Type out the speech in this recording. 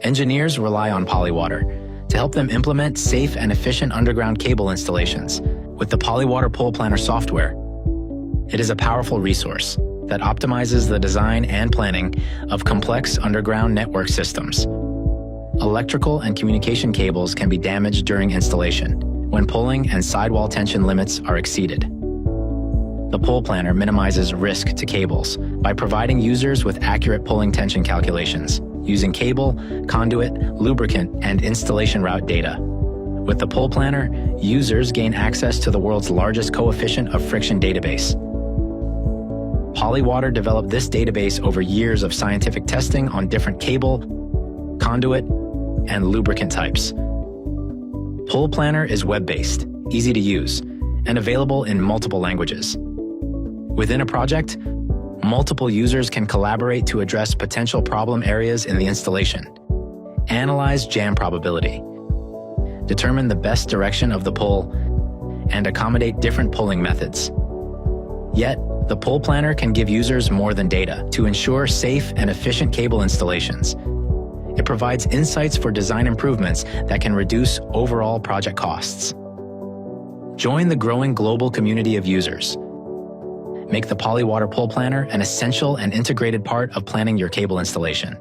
Engineers rely on Polywater to help them implement safe and efficient underground cable installations with the Polywater Pull Planner software. It is a powerful resource that optimizes the design and planning of complex underground network systems. Electrical and communication cables can be damaged during installation when pulling and sidewall tension limits are exceeded. The Pull Planner minimizes risk to cables by providing users with accurate pulling tension calculations using cable, conduit, lubricant, and installation route data. With the Pull Planner, users gain access to the world's largest coefficient of friction database. Polywater developed this database over years of scientific testing on different cable, conduit, and lubricant types. Pull Planner is web-based, easy to use, and available in multiple languages. Within a project, multiple users can collaborate to address potential problem areas in the installation, analyze jam probability, determine the best direction of the pull, and accommodate different pulling methods. Yet, the Pull Planner can give users more than data to ensure safe and efficient cable installations. It provides insights for design improvements that can reduce overall project costs. Join the growing global community of users. Make the Polywater Pull Planner an essential and integrated part of planning your cable installation.